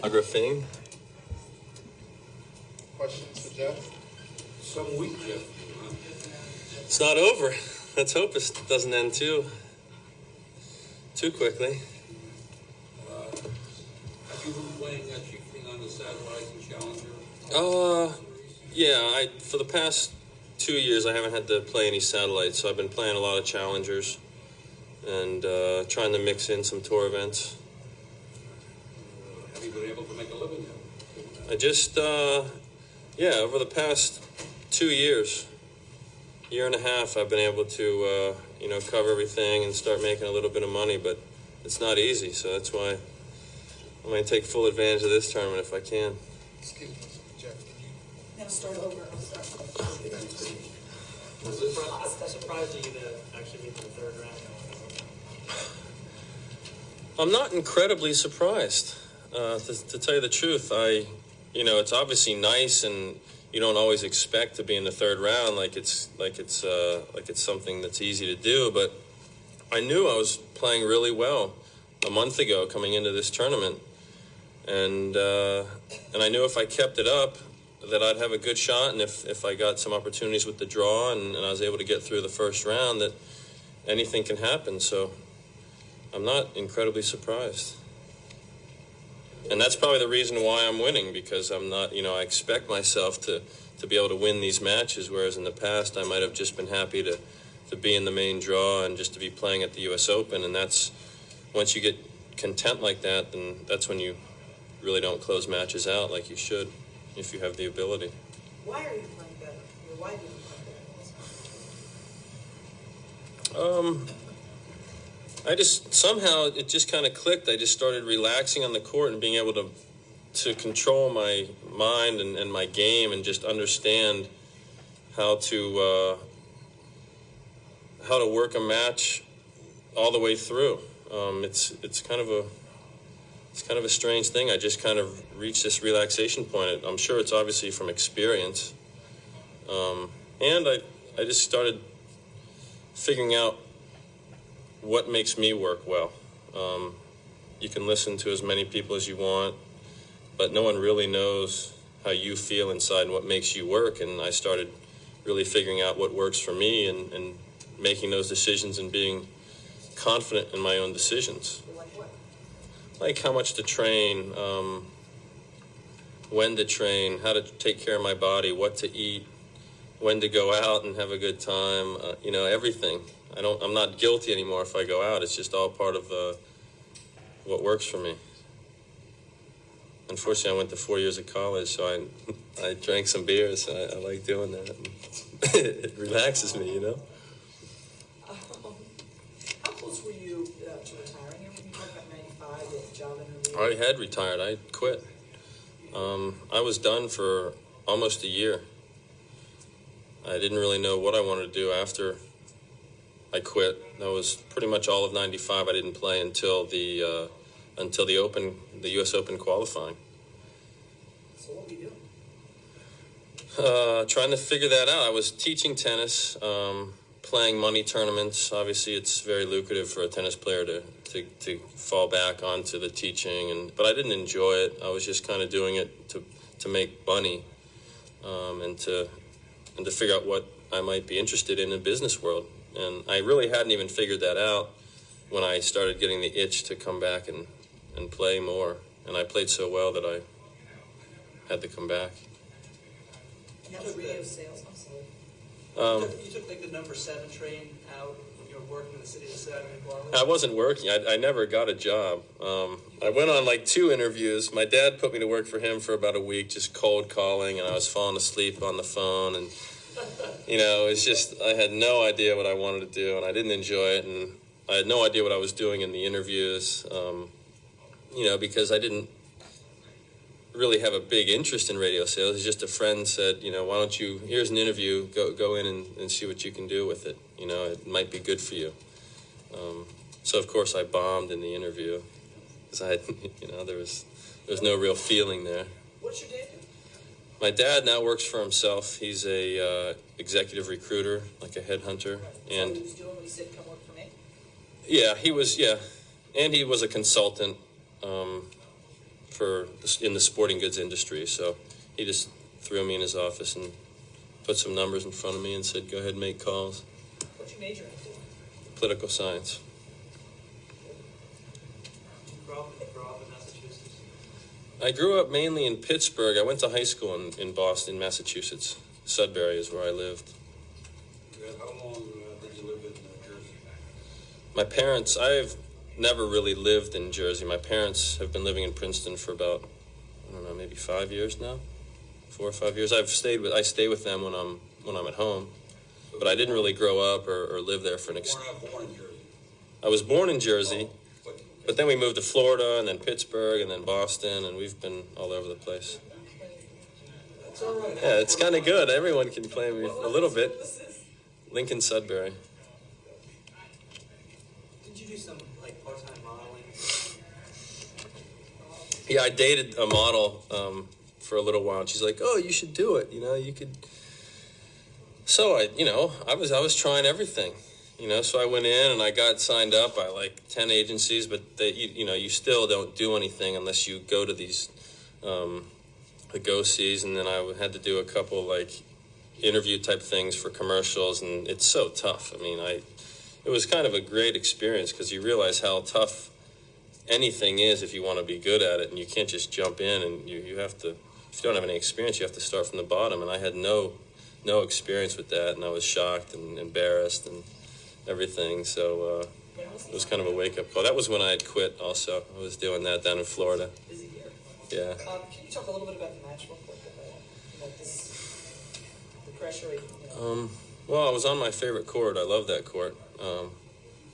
Photographing. Questions for Geoff? Some week, Geoff. It's not over. Let's hope it doesn't end too quickly. Have you been playing chiefly on the satellite and Challenger? Yeah. For the past 2 years, I haven't had to play any satellites, so I've been playing a lot of Challengers and trying to mix in some tour events. Have you been able to make a living yet? I just, over the past 2 years, year and a half, I've been able to, cover everything and start making a little bit of money, but it's not easy, so that's why I'm going to take full advantage of this tournament if I can. Excuse me, Geoff, can you... Now start over. Was it a surprise to you to actually make the third round? I'm not incredibly surprised, to tell you the truth. It's obviously nice, and you don't always expect to be in the third round like it's something that's easy to do. But I knew I was playing really well a month ago coming into this tournament, and I knew if I kept it up that I'd have a good shot, and if I got some opportunities with the draw and I was able to get through the first round, that anything can happen. So I'm not incredibly surprised. And that's probably the reason why I'm winning, because I'm not, I expect myself to be able to win these matches, whereas in the past I might have just been happy to be in the main draw and just to be playing at the U.S. Open. And that's, once you get content like that, then that's when you really don't close matches out like you should, if you have the ability. Why are you playing better? Why do you play better? Somehow it just kind of clicked. I just started relaxing on the court and being able to control my mind and my game, and just understand how to work a match all the way through. It's kind of a strange thing. I just kind of reached this relaxation point. I'm sure it's obviously from experience, and I just started figuring out what makes me work well. You can listen to as many people as you want, but no one really knows how you feel inside and what makes you work. And I started really figuring out what works for me, and making those decisions and being confident in my own decisions. Like what? Like how much to train, when to train, how to take care of my body, what to eat, when to go out and have a good time, everything. I'm not guilty anymore if I go out. It's just all part of what works for me. Unfortunately, I went to 4 years of college, so I drank some beers. So I like doing that. It relaxes me, How close were you to retiring? You talked about 95, the job interview. I already had retired. I quit. I was done for almost a year. I didn't really know what I wanted to do after I quit. That was pretty much all of 95. I didn't play until the U.S. Open qualifying. So what were you doing? Trying to figure that out. I was teaching tennis, playing money tournaments. Obviously, it's very lucrative for a tennis player to fall back onto the teaching, but I didn't enjoy it. I was just kind of doing it to make money, and to figure out what I might be interested in the business world. And I really hadn't even figured that out when I started getting the itch to come back and play more. And I played so well that I had to come back. That was radio sales. I'm sorry. You took like the number 7 train out when you were working in the city of Saturday Night. I wasn't working. I never got a job. I went on like 2 interviews. My dad put me to work for him for about a week, just cold calling, and I was falling asleep on the phone. And, it's just, I had no idea what I wanted to do, and I didn't enjoy it. And I had no idea what I was doing in the interviews, because I didn't really have a big interest in radio sales. It's just a friend said, why don't you, here's an interview, go in and see what you can do with it. It might be good for you. So of course I bombed in the interview, because I had, there was no real feeling there. What's your dad do? My dad now works for himself. He's a executive recruiter, like a headhunter. And he was doing when he said, come work for me? Yeah, he was, and he was a consultant in the sporting goods industry. So he just threw me in his office and put some numbers in front of me and said, "Go ahead and make calls." What's your major in? Political science. Did you grow up in Massachusetts? I grew up mainly in Pittsburgh. I went to high school in Boston, Massachusetts. Sudbury is where I lived. How long did you live in Jersey? My parents, I've never really lived in Jersey. My parents have been living in Princeton for about, I don't know, maybe 5 years now, 4 or 5 years. I stay with them when I'm at home, but I didn't really grow up or live there for an You were not born in Jersey. I was born in Jersey, Oh, but then we moved to Florida and then Pittsburgh and then Boston, and we've been all over the place. It's all right. Yeah, it's kind of good. Everyone can play me a little bit. Lincoln Sudbury. Did you do some like part-time modeling? Yeah, I dated a model for a little while, and she's like, "Oh, you should do it. You know, you could." So I was trying everything, So I went in and I got signed up by like 10 agencies, but you still don't do anything unless you go to these the go-sees, and then I had to do a couple like interview type things for commercials, and it's so tough. I mean, it was kind of a great experience because you realize how tough anything is if you want to be good at it, and you can't just jump in, and you have to, if you don't have any experience, you have to start from the bottom, and I had no experience with that, and I was shocked and embarrassed and everything, so it was kind of a wake-up call. That was when I had quit also. I was doing that down in Florida. Busy year. Yeah. Can you talk a little bit about the match real quick? About the pressure. Well, I was on my favorite court. I love that court.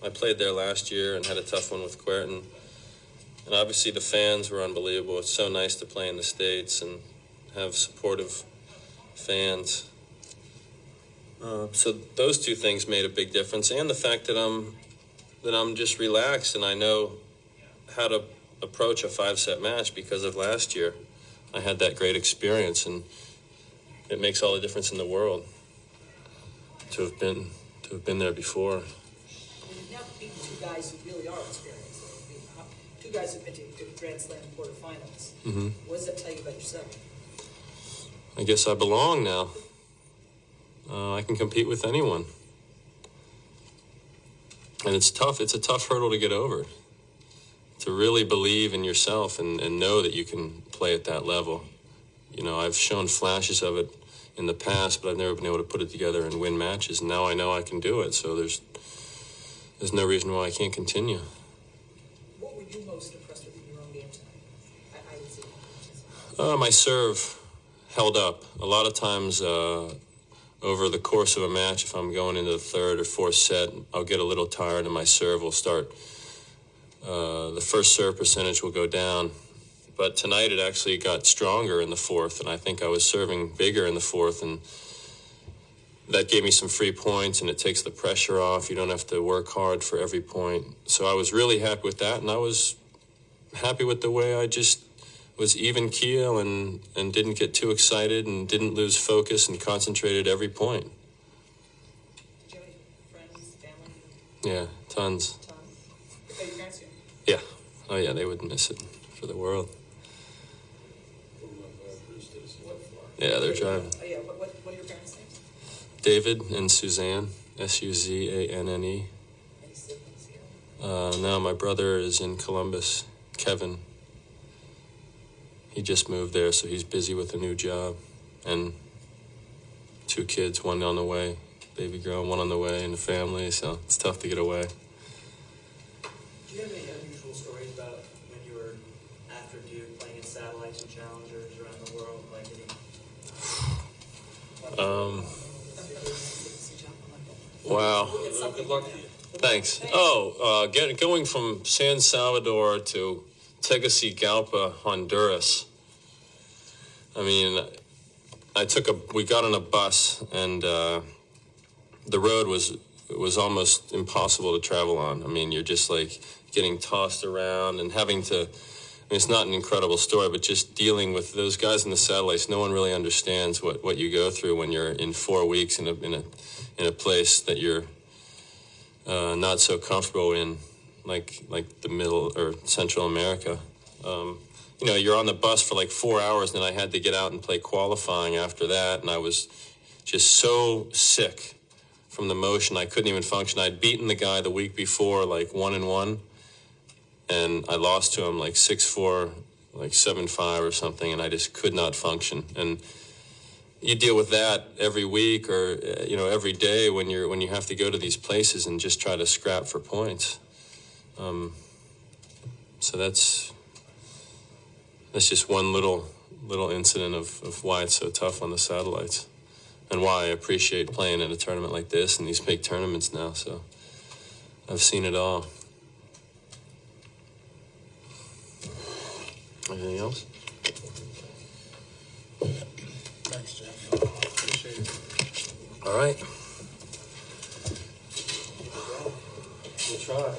I played there last year and had a tough one with Quertin. And obviously the fans were unbelievable. It's so nice to play in the States and have supportive fans. So those two things made a big difference, and the fact that I'm just relaxed and I know how to approach a 5-set match because of last year. I had that great experience, and it makes all the difference in the world to have been there before. Well, you've now beaten two guys who really are experienced. Two guys who've been to Grand Slam quarterfinals. Mm-hmm. What does that tell you about yourself? I guess I belong now. I can compete with anyone. And it's tough. It's a tough hurdle to get over. To really believe in yourself and know that you can play at that level. I've shown flashes of it in the past, but I've never been able to put it together and win matches. And now I know I can do it. So there's no reason why I can't continue. What were you most impressed with in your own game tonight? I would say. My serve held up. A lot of times over the course of a match, if I'm going into the third or fourth set, I'll get a little tired and my serve will start. The first serve percentage will go down. But tonight it actually got stronger in the fourth, and I think I was serving bigger in the fourth, and that gave me some free points, and it takes the pressure off. You don't have to work hard for every point. So I was really happy with that, and I was happy with the way I just was even keel and didn't get too excited and didn't lose focus and concentrated every point. Did you have any friends, family? Yeah, tons. Your parents here? Yeah. Oh, yeah, they wouldn't miss it for the world. Yeah, they're driving. Oh, yeah. What are your parents' names? David and Suzanne, Suzanne. Any siblings here? No, my brother is in Columbus, Kevin. He just moved there, so he's busy with a new job. And 2 kids, one on the way, baby girl, one on the way, and a family, so it's tough to get away. Do you have any unusual stories about when you were after Duke playing in satellites and challengers around the world? Like Wow. Good luck to you. Thanks. Going from San Salvador to Tegucigalpa, Honduras. I mean, we got on a bus, and the road was almost impossible to travel on. I mean, you're just like getting tossed around and having to. It's not an incredible story, but just dealing with those guys in the satellites. No one really understands what you go through when you're in 4 weeks in a place that you're not so comfortable in, like the Middle or Central America. you're on the bus for like 4 hours, and then I had to get out and play qualifying after that, and I was just so sick from the motion I couldn't even function. I'd beaten the guy the week before like 1-1, and I lost to him like 6-4, like 7-5 or something, and I just could not function. And you deal with that every week or every day when you have to go to these places and just try to scrap for points. So that's just one little incident of why it's so tough on the satellites, and why I appreciate playing in a tournament like this and these big tournaments now. So I've seen it all. Anything else? Thanks, Jeff. Appreciate it. All right. We'll try.